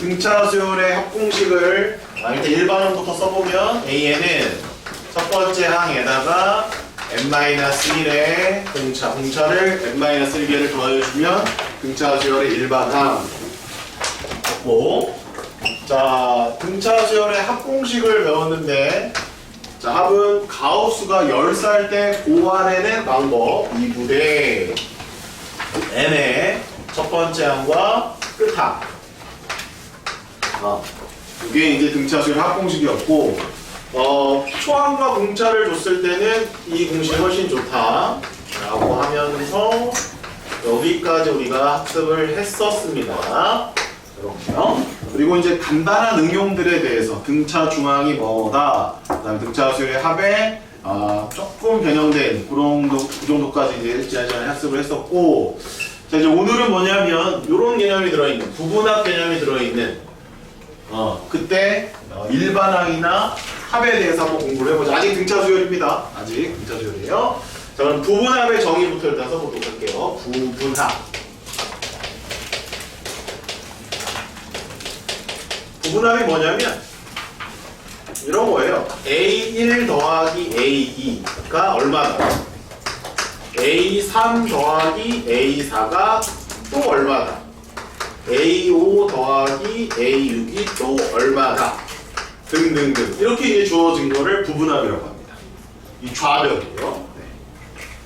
등차 수열의 합공식을 일단 일반원부터 써보면 AN은 첫 번째 항에다가 n-1의 공차를 n-1개를 더해주면 등차 수열의 일반항. 자, 등차 수열의 합공식을 배웠는데, 자, 합은 가우스가 열살 때 고안해낸 방법 2분의 n의 첫 번째 항과 끝항. 이게 이제 등차 수열 합공식이었고, 초항과 공차를 줬을 때는 이 공식이 훨씬 좋다 라고 하면서 여기까지 우리가 학습을 했었습니다. 이렇게요. 그리고 이제 간단한 응용들에 대해서 등차 중항이 뭐다, 그 다음에 등차 수열의 합에 조금 변형된 그 정도까지 이제 지난시간에 학습을 했었고, 자, 이제 오늘은 뭐냐면 이런 개념이 들어있는, 부분합 개념이 들어있는 그때 일반항이나 합에 대해서 한번 공부를 해보자. 아직 등차 수열입니다. 아직 등차 수열이에요. 자, 그럼 부분합의 정의부터 일단 써보도록 할게요. 부분합. 부분합이 뭐냐면 이런 거예요. A1 더하기 A2가 얼마다, A3 더하기 A4가 또 얼마다, A5 더하기 A6이 또 얼마다 등등등 이렇게 이제 주어진 거를 부분합이라고 합니다. 이 좌변이에요.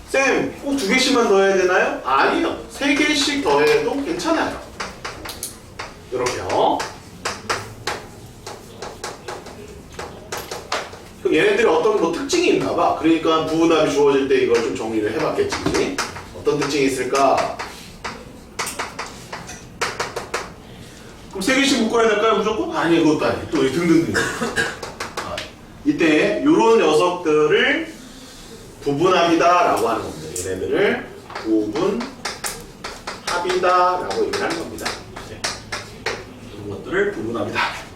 쌤, 꼭 2개씩만 더해야 되나요? 아니요. 3개씩 더해도 괜찮아요. 이렇게요. 얘네들이 어떤 뭐 특징이 있나 봐. 그러니까 부분합이 주어질 때 이걸 좀 정리를 해봤겠지. 어떤 특징이 있을까? 그럼 3개씩 묶어야 될까요? 무조건? 아니, 그것도 아니에요. 또 등등등. 이때 요런 녀석들을 부분합이다 라고 하는 겁니다. 얘네들을 부분합이다 라고 얘기를 하는 겁니다. 이런 것들을 부분합이다.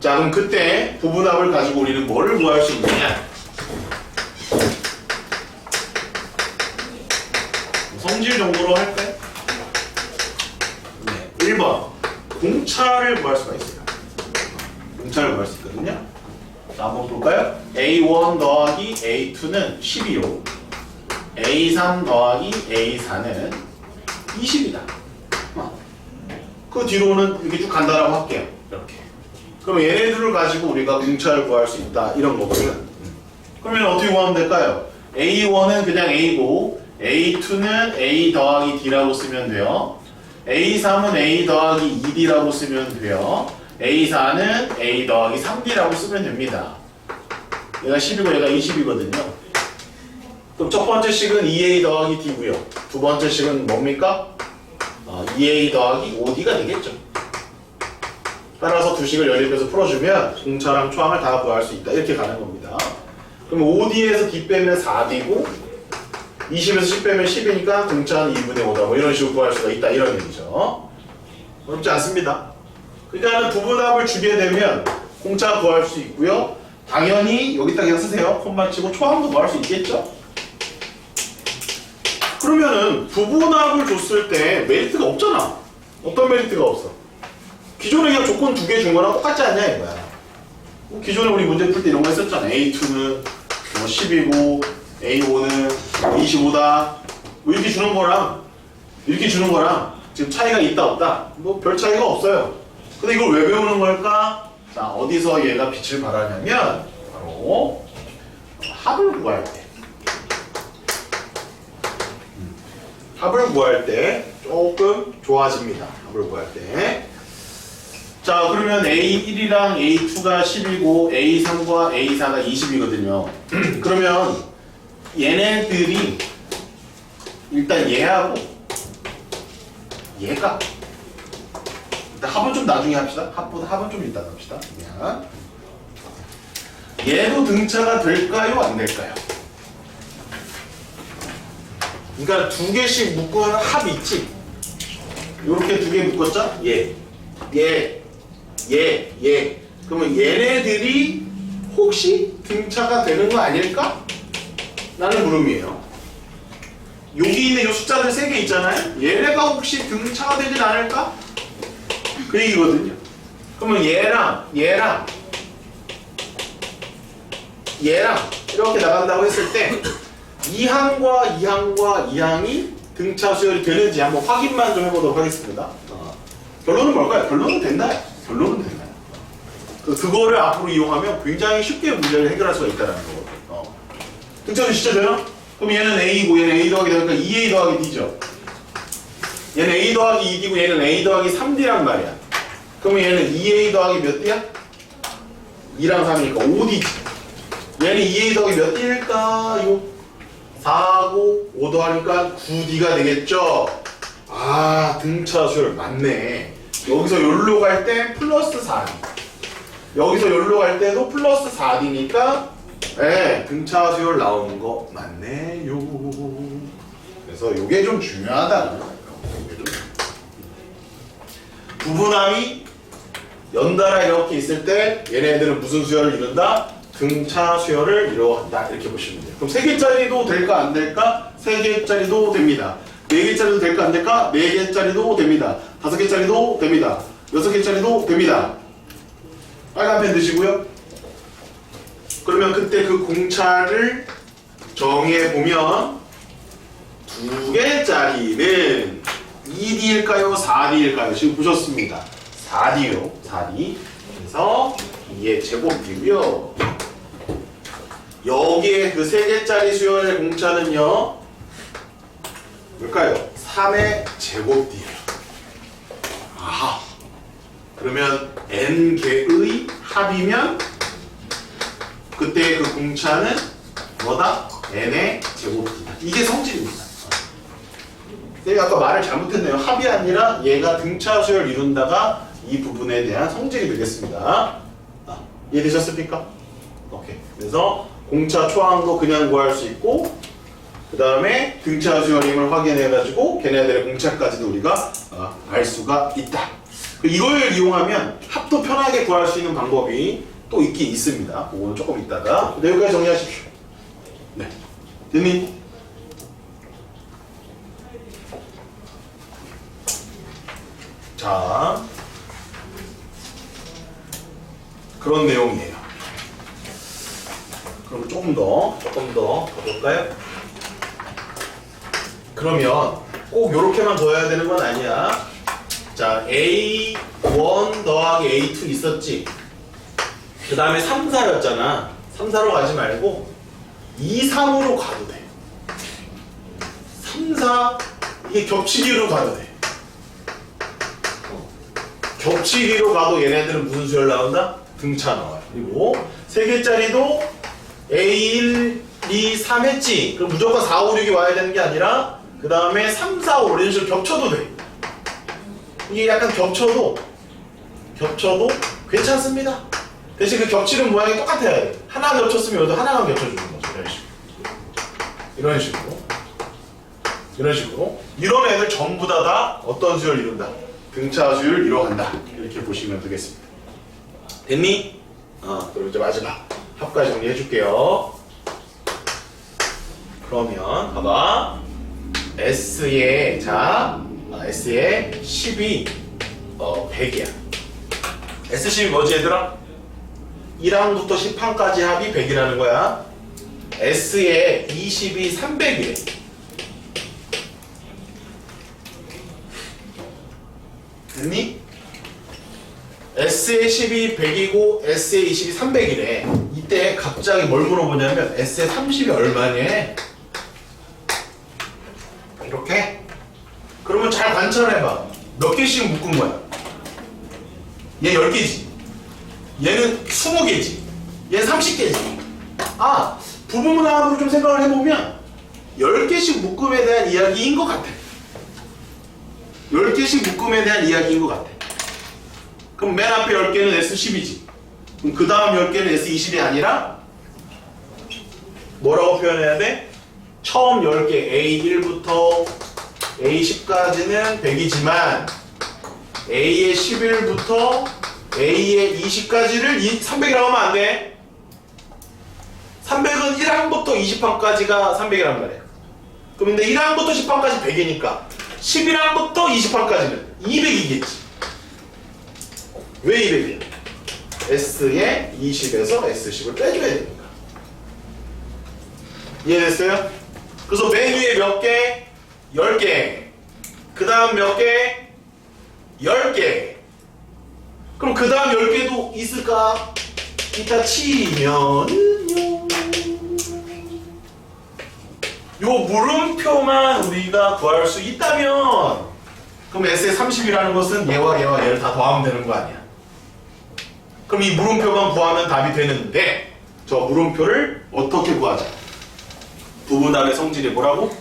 자, 그럼 그때 부분합을 가지고 우리는 뭐를 구할 수 있느냐? 성질 정도로 할까요? 네, 1번 공차를 구할 수가 있어요. 공차를 구할 수 있거든요. 자, 한번 볼까요? A1 더하기 A2는 12요. A3 더하기 A4는 20이다. 그 뒤로는 이렇게 쭉 간다라고 할게요. 이렇게. 그럼 얘네들을 가지고 우리가 공차를 구할 수 있다. 이런 거거든. 그러면 어떻게 구하면 될까요? A1은 그냥 A고, A2는 A 더하기 D라고 쓰면 돼요. A3은 A 더하기 2D라고 쓰면 돼요. A4는 A 더하기 3D라고 쓰면 됩니다. 얘가 10이고 얘가 20이거든요. 그럼 첫 번째 식은 2A 더하기 D고요. 두 번째 식은 뭡니까? 2A 더하기 5D가 되겠죠. 따라서 두 식을 연립해서 풀어주면 공차랑 초항을 다 구할 수 있다. 이렇게 가는 겁니다. 그럼 5D에서 D 빼면 4D고 20에서 10 빼면 10이니까 공차는 2분의 5다. 뭐 이런 식으로 구할 수가 있다. 이런 얘기죠. 어렵지 않습니다. 그러니까 부분합을 주게 되면 공차 구할 수 있고요. 당연히 여기다 그냥 쓰세요. 콤마 치고 초항도 구할 수 있겠죠? 그러면은 부분합을 줬을 때 메리트가 없잖아. 어떤 메리트가 없어? 기존에 그냥 조건 2개 준 거랑 똑같지 않냐 이거야. 기존에 우리 문제 풀 때 이런 거 했었잖아. A2는 10이고 A5는 25다. 뭐 이렇게 주는 거랑 이렇게 주는 거랑 지금 차이가 있다 없다? 뭐 별 차이가 없어요. 근데 이걸 왜 배우는 걸까? 자, 어디서 얘가 빛을 발하냐면 바로 합을 구할 때. 합을 구할 때 조금 좋아집니다. 합을 구할 때. 자, 그러면 A1이랑 A2가 10이고 A3과 A4가 20이거든요. 그러면 얘네들이 일단 얘하고 얘가 일단 합은 좀 나중에 합시다. 합은 좀 이따 합시다. 그냥 얘도 등차가 될까요? 안 될까요? 그러니까 2개씩 묶은 합 있지? 이렇게 2개 묶었죠? 얘. 그러면 얘네들이 혹시 등차가 되는 거 아닐까? 라는 물음이에요. 여기 있는 이 숫자들 3개 있잖아요? 얘네가 혹시 등차가 되진 않을까? 그 얘기거든요. 그러면 얘랑 이렇게 나간다고 했을 때 2항과 2항과 2항이 등차 수열이 되는지 한번 확인만 좀 해보도록 하겠습니다. 결론은 뭘까요? 결론은 된다요. 그거를 앞으로 이용하면 굉장히 쉽게 문제를 해결할 수가 있다는 거거든요. 등차 수열 진짜 되나? 그럼 얘는 A고 얘는 A 더하기 되니까 2A 더하기 D죠. 얘는 A 더하기 2D고 얘는 A 더하기 3D란 말이야. 그러면 얘는 2A 더하기 몇 D야? 2랑 3이니까 5D지. 얘는 2A 더하기 몇 D일까요? 4하고 5 더하니까 9D가 되겠죠? 아, 등차 수열 맞네. 여기서 여기로 갈 때 플러스 4D. 여기서 여기로 갈 때도 플러스 4D니까 네, 등차 수열 나오는 거 맞네요. 그래서 이게 좀 중요하다는 거예요. 부분함이 연달아 이렇게 있을 때 얘네들은 무슨 수열을 이룬다? 등차 수열을 이루어간다. 이렇게 보시면 돼요. 그럼 3개짜리도 될까 안 될까? 3개짜리도 됩니다. 4개짜리도 될까 안 될까? 4개짜리도 됩니다. 5개짜리도 됩니다. 6개짜리도 됩니다. 빨간 펜 드시고요. 그러면 그때 그 공차를 정해보면 2개짜리는 2D일까요? 4D일까요? 지금 보셨습니다. 4D요. 4D. 그래서 2의 제곱이고요. 여기에 그 3개짜리 수열의 공차는요. 뭘까요? 3의 제곱이에요. 아하. 그러면 n개의 합이면 그때 그 공차는 뭐다? n의 제곱이다. 이게 성질입니다. 내가 아까 말을 잘못했네요. 합이 아니라 얘가 등차 수열 이룬다가 이 부분에 대한 성질이 되겠습니다. 이해되셨습니까? 오케이. 그래서 공차 초항도 그냥 구할 수 있고 그 다음에 등차 수열임을 확인해가지고 걔네들의 공차까지도 우리가 알 수가 있다. 이걸 이용하면 합도 편하게 구할 수 있는 방법이 또 있긴 있습니다. 그거는 조금 이따가. 여기까지 정리하십시오. 네. 됐니? 자, 그런 내용이에요. 그럼 조금 더 가볼까요? 그러면 꼭 이렇게만 둬야 되는 건 아니야. 자, A1 더하기 A2 있었지? 그 다음에 3, 4였잖아. 3, 4로 가지 말고 2, 3으로 가도 돼. 3, 4 이게 겹치기로 가도 돼. 겹치기로 가도 얘네들은 무슨 수열 나온다? 등차 나와요. 그리고 3개짜리도 A1, 2, 3 했지? 그럼 무조건 4, 5, 6이 와야 되는 게 아니라 그 다음에 3, 4, 5 이런 식으로 겹쳐도 돼. 이게 약간 겹쳐도 괜찮습니다. 대신 그 겹치는 모양이 똑같아야 돼. 하나 겹쳤으면 여기도 하나만 겹쳐주는 거죠. 이런 식으로 이런 애들 전부 다 어떤 수열 이룬다? 등차 수열 이뤄간다. 이렇게 보시면 되겠습니다. 됐니? 그럼 이제 마지막 합까지 정리해 줄게요. 그러면 봐봐. S의 10이 100이야. S10이 뭐지 얘들아? 1항부터 10항까지 합이 100이라는 거야. S의 20이 300이래. 됐니? S의 10이 100이고 S의 20이 300이래. 이때 갑자기 뭘 물어보냐면 S의 30이 얼마냐? 이렇게? 그러면 잘 관찰해봐. 몇 개씩 묶은 거야? 얘 10개지. 얘는 20개지. 얘는 30개지. 부분함으로 좀 생각을 해보면 10개씩 묶음에 대한 이야기인 것 같아. 10개씩 묶음에 대한 이야기인 것 같아. 그럼 맨 앞에 10개는 S10이지. 그럼 그 다음 10개는 S20이 아니라 뭐라고 표현해야 돼? 처음 10개 A1부터 A10까지는 100이지만 A의 11부터 A의 20까지를 300이라고 하면 안 돼. 300은 1항부터 20항까지가 300이란 말이야. 그럼 근데 1항부터 10항까지 100이니까 11항부터 20항까지는 200이겠지. 왜 200이야? S에 20에서 S10을 빼줘야 됩니다. 이해됐어요? 그래서 맨 위에 몇 개? 10개. 그 다음 몇 개? 10개. 그럼 그 다음 10개도 있을까? 이따 치면은요. 요 물음표만 우리가 구할 수 있다면 그럼 S의 30이라는 것은 얘와 얘와 얘를 다 더하면 되는 거 아니야. 그럼 이 물음표만 구하면 답이 되는데 저 물음표를 어떻게 구하자? 부분합의 성질이 뭐라고?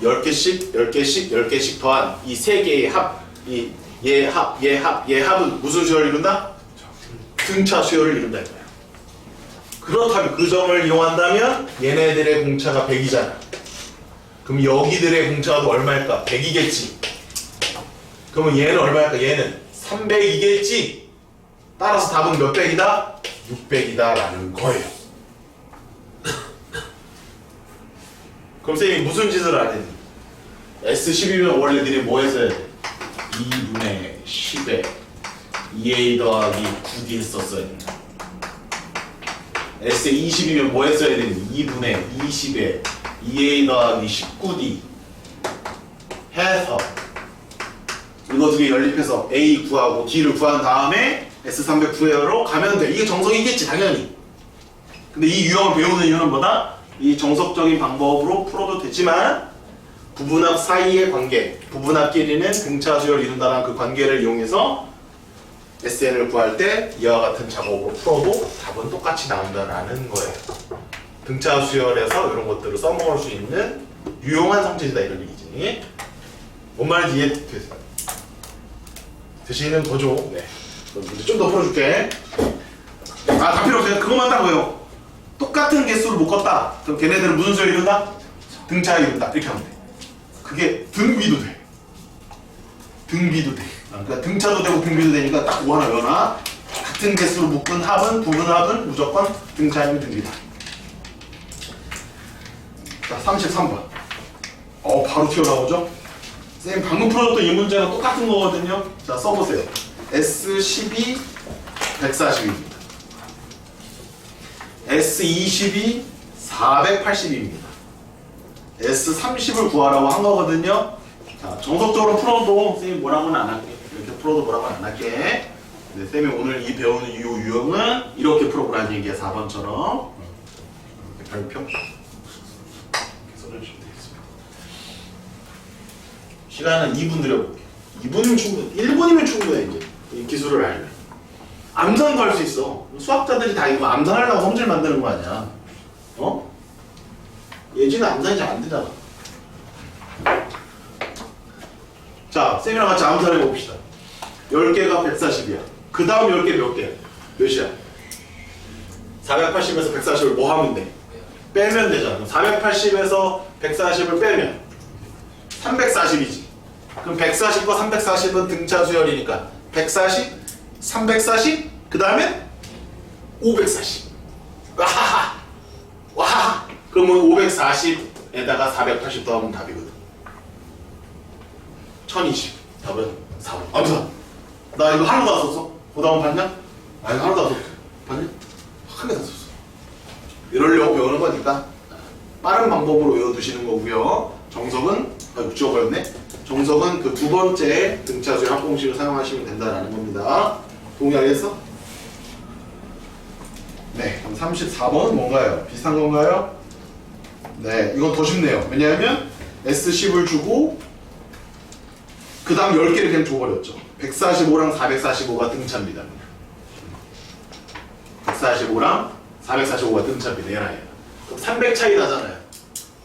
10개씩 10개씩 10개씩 더한 이 세 개의 합, 이 얘 합, 얘 합, 얘 합은 무슨 수열을 이룬다? 등차 수열을 이룬다 이거야. 그렇다면 그 점을 이용한다면 얘네들의 공차가 100이잖아. 그럼 여기들의 공차도 얼마일까? 100이겠지. 그러면 얘는 얼마일까? 얘는 300이겠지. 따라서 답은 몇 백이다? 600이다 라는 거예요. 그럼 쌤이 무슨 짓을 하냐? S10이면 원래 니네 뭐 했어야 돼? 2분의 10에 2a 더하기 9d 했었어야 돼. S20이면 뭐 했어야 되니? 2분의 20에 2a 더하기 19d 해서 이거 두 개 연립해서 a 구하고 d를 구한 다음에 S300 구해로 가면 돼. 이게 정석이겠지 당연히. 근데 이 유형을 배우는 이유는 뭐다? 이 정석적인 방법으로 풀어도 되지만 부분합 사이의 관계, 부분합끼리는 등차 수열을 이룬다는 그 관계를 이용해서 SN을 구할 때 이와 같은 작업으로 풀어도 답은 똑같이 나온다라는 거예요. 등차 수열에서 이런 것들을 써먹을 수 있는 유용한 성질이다 이런 얘기지. 뭔 말인지 이해되세요? 되시는 거죠? 네. 문제 좀 더 풀어줄게. 다 필요 없어요. 그것만 딱 보여. 똑같은 개수를 묶었다. 그럼 걔네들은 무슨 수를 이룬다? 등차를 이룬다. 이렇게 하면 돼. 그게 등비도 돼. 등비도 돼. 그러니까 등차도 되고 등비도 되니까 딱 뭐 하나 외워놔. 같은 개수를 묶은 합은 부분합은 무조건 등차이면 등비다. 자, 33번. 바로 튀어나오죠? 선생님 방금 풀어줬던 이 문제랑 똑같은 거거든요. 자, 써보세요. S12 140입니다. S20이 480입니다. S30을 구하라고 한 거거든요. 자, 정석적으로 풀어도 선생님이 뭐라고는 안 할게. 이렇게 풀어도 뭐라고는 안 할게. 근데 쌤이 오늘 이 배우는 이 유형은 이렇게 풀어보라는 얘기야. 4번처럼. 이렇게 발표. 이렇게 써주시면 되겠습니다. 시간은 2분 드려볼게요. 2분이면 충분해. 1분이면 충분해 이제. 이 기술을 알면. 암산도 할 수 있어. 수학자들이 다 이거 암산하려고 성질 만드는 거 아니야. 어? 예지는 암산이 잘 안 되잖아. 자, 쌤이랑 같이 암산해 봅시다. 10개가 140이야. 그 다음 10개 몇 개야? 몇이야? 480에서 140을 뭐 하면 돼? 빼면 되잖아. 480에서 140을 빼면 340이지. 그럼 140과 340은 등차 수열이니까 140, 340, 그 다음에 540. 와하하! 와하하! 그러면 540에다가 480 더하면 답이거든. 1020. 답은 4번. 암산. 나 이거 하나도 안 썼어? 고다운 봤냐? 아, 이거 하나도 안 썼어. 봤냐? 한 개도 안 썼어. 이러려고 배우는 거니까 빠른 방법으로 외워두시는 거고요. 정석은, 지워버렸네. 정석은 그 두 번째 등차수열 합공식을 사용하시면 된다라는 겁니다. 동의하겠어? 네, 그럼 34번은 뭔가요? 비슷한 건가요? 네, 이건 더 쉽네요. 왜냐하면 S10을 주고 그 다음 10개를 그냥 줘버렸죠. 145랑 445가 등차입니다. 145랑 445가 등차입니다. 얘랑 얘. 그럼 300 차이 나잖아요.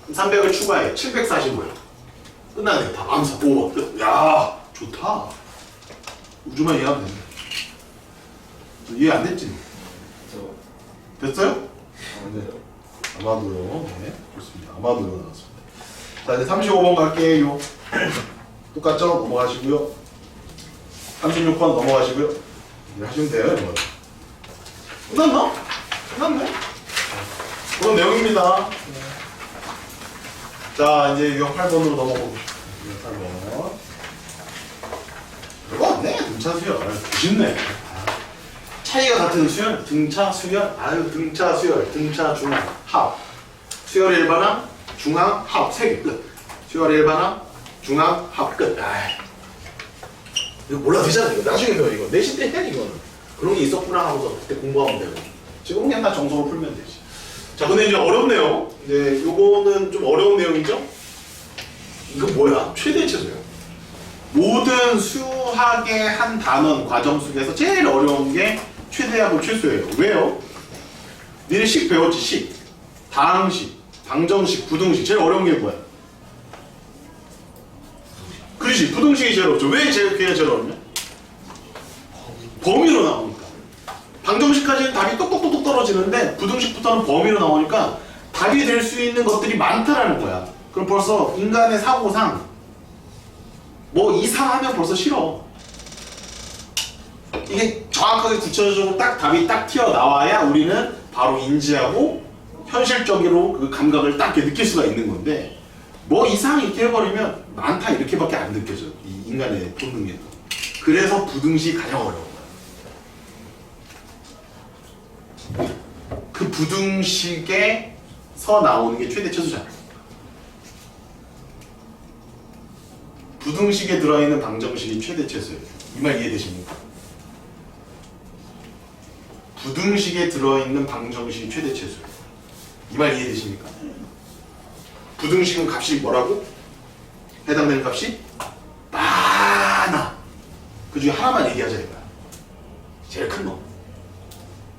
그럼 300을 추가해. 745야. 끝나네. 다 암사. 5번 끝. 야, 좋다. 우주만 이해하면 된다. 이해 안 됐지? 됐어요? 네. 아마도요. 네, 좋습니다. 아마도요 나왔습니다. 자, 이제 35번 갈게요. 똑같죠? 넘어가시고요. 36번 넘어가시고요. 이제 하시면 돼요. 이거. 끝났나? 끝났네. 그런 내용입니다. 자, 이제 유형 8번으로 넘어가봅시다. 유형 8번. 별거 없네. 등차 수열. 쉽네. 차이가 같은 수열, 등차, 수열, 아유 등차, 수열, 등차, 중항, 합. 수열 일반항, 중항, 합 3개 끝. 수열 일반항, 중항, 합 끝. 아이. 이거 몰라도 되잖아. 이거 나중에 배워 이거. 내신 때 해 이거는. 그런 게 있었구나 하고서 그때 공부하면 되고. 지금 그냥 다 정석으로 풀면 되지. 자, 근데 이제 어렵네요. 네, 요거는 좀 어려운 내용이죠? 이거 뭐야? 최대 최소야. 모든 수학의 한 단원 과정 속에서 제일 어려운 게 최대하고 최소예요. 왜요? 니네 식 배웠지, 식. 다항식, 방정식, 부등식. 제일 어려운 게 뭐야? 그렇지, 부등식이 제일 어렵죠. 왜 그게 제일 어렵냐? 범위로 나오니까. 방정식까지는 답이 똑똑똑똑 떨어지는데 부등식부터는 범위로 나오니까 답이 될 수 있는 것들이 많다라는 거야. 그럼 벌써 인간의 사고상 뭐 이상하면 벌써 싫어. 이게 정확하게 구체적으로 딱 답이 딱 튀어나와야 우리는 바로 인지하고 현실적으로 그 감각을 딱 이렇게 느낄 수가 있는 건데 뭐 이상 이렇게 해버리면 많다 이렇게밖에 안 느껴져. 이 인간의 본능에는. 그래서 부등식이 가장 어려워. 그 부등식에서 나오는 게 최대 최소잖아. 부등식에 들어있는 방정식이 최대 최소예요. 이 말 이해되십니까? 부등식에 들어있는 방정식이 최대 최소예요. 이 말 이해되십니까? 부등식은 값이 뭐라고? 해당되는 값이 많아. 그 중에 하나만 얘기하자 이거야. 제일 큰 거.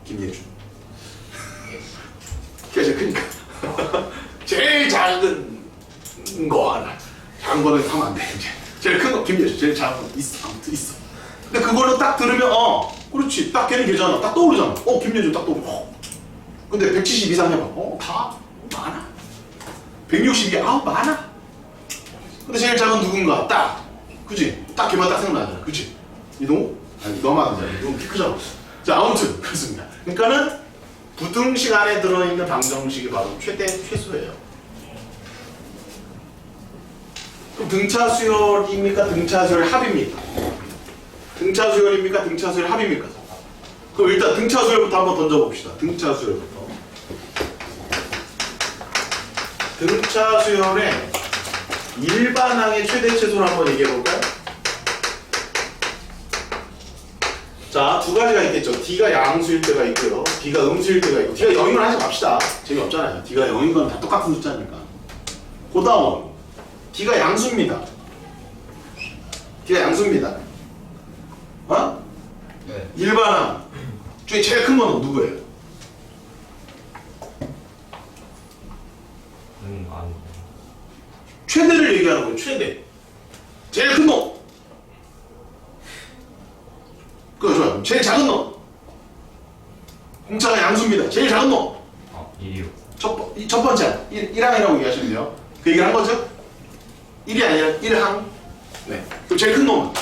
김예준. 제일 크니까. 제일 작은 거 하나. 작은 거는 하면 안 돼. 이제. 제일 큰 거 김예준. 제일 작은 거 있어. 아무튼 있어. 근데 그걸로 딱 들으면 그렇지. 딱 걔는 걔잖아. 딱 떠오르잖아. 김예준 딱 떠오르. 근데 170 이상 해봐. 다 많아. 162 많아. 근데 제일 작은 누군가 딱. 그지? 딱 걔만 딱 생각나잖아. 그지? 이동호? 아니 너만 아니잖아. 이동호 키 크잖아. 자 아무튼 그렇습니다. 그러니까는 부등식 안에 들어있는 방정식이 바로 최대 최소예요. 그럼 등차 수열입니까? 등차 수열 합입니까? 등차 수열입니까? 등차 수열 합입니까? 그럼 일단 등차 수열부터 한번 던져봅시다. 등차 수열부터. 등차 수열의 일반항의 최대 최소를 한번 얘기해볼까요? 자, 두 가지가 있겠죠. D가 양수일 때가 있고요. D가 음수일 때가 있고. D가 0인 건 하지 맙시다. 재미없잖아요. D가 0인 건 다 똑같은 숫자니까. 그 다음 D가 양수입니다. D가 양수입니다. 네. 일반항 중에 제일 큰 건 누구예요? 아니. 최대를 얘기하는 거예요. 최대. 제일 큰 놈. 그거 좋아요. 제일 작은 놈. 공차가 양수입니다. 제일 작은 놈. 1이요. 첫 번째 1항이라고 얘기하시면 돼요. 그 얘기를 한 거죠? 1이 아니라 1항. 네. 그럼 제일 큰 놈은?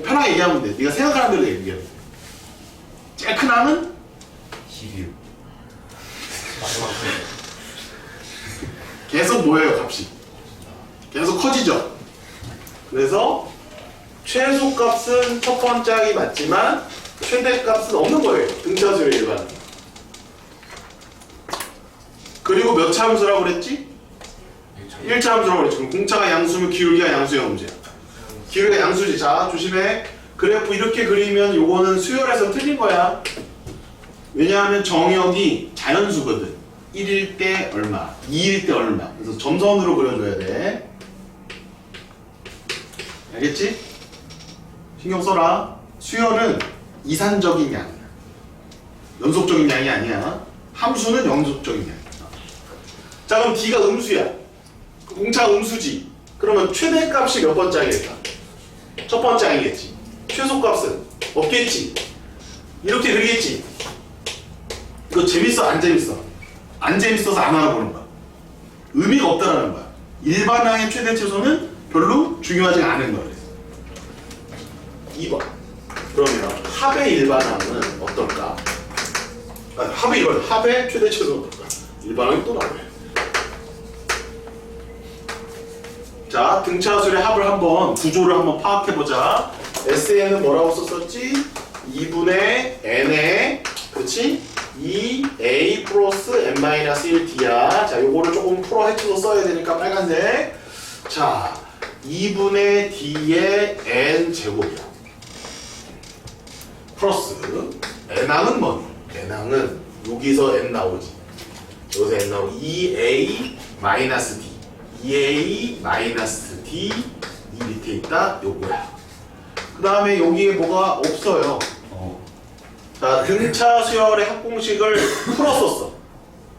편하게 얘기하면 돼. 네가 생각하는 대로 얘기하면 돼. 제일 큰 항은? 12요. 계속 뭐예요, 값이? 계속 커지죠? 그래서 최소값은 첫 번째 항이 맞지만 최대값은 없는 거예요. 등차수열 일반. 그리고 몇 차 함수라고 그랬지? 1차 함수라고 그랬지. 그럼 공차가 양수면 기울기가 양수야, 문제야. 기울기가 양수지. 자, 조심해. 그래프 이렇게 그리면 요거는 수열에서 틀린 거야. 왜냐하면 정역이 자연수거든. 1일 때 얼마, 2일 때 얼마. 그래서 점선으로 그려줘야 돼. 알겠지? 신경 써라. 수열은 이산적인 양이야. 연속적인 양이 아니야. 함수는 연속적인 양이야. 자, 그럼 D가 음수야. 공차가 음수지. 그러면 최대값이 몇 번째 항이겠다? 첫 번째 항이겠지. 최소값은 없겠지. 이렇게 그리겠지. 이거 재밌어, 안 재밌어? 안 재밌어서 안 알아보는 거야. 의미가 없다라는 거야. 일반항의 최대 최소는 별로 중요하지 않은 거야. 2번. 그러면 합의 일반항은 어떨까? 합의 최대 최소는 어떨까? 일반항이 또 나오네. 자, 자, 등차수열의 합을 한번 구조를 한번 파악해보자. SN은 뭐라고 썼었지? 2분의 N에 그렇지? 2A 플러스 N-1D야. 자, 요거를 조금 풀어 헤쳐서 써야 되니까 빨간색. 자, 2분의 D의 N제곱이야. 플러스 N항은 뭐니? N항은 여기서 N 나오지. 여기서 N 나오고 2A 마이너스 D 2A 마이너스 D 이 밑에 있다 요거야. 그 다음에 여기에 뭐가 없어요. 자, 등차 수열의 합공식을 풀었었어.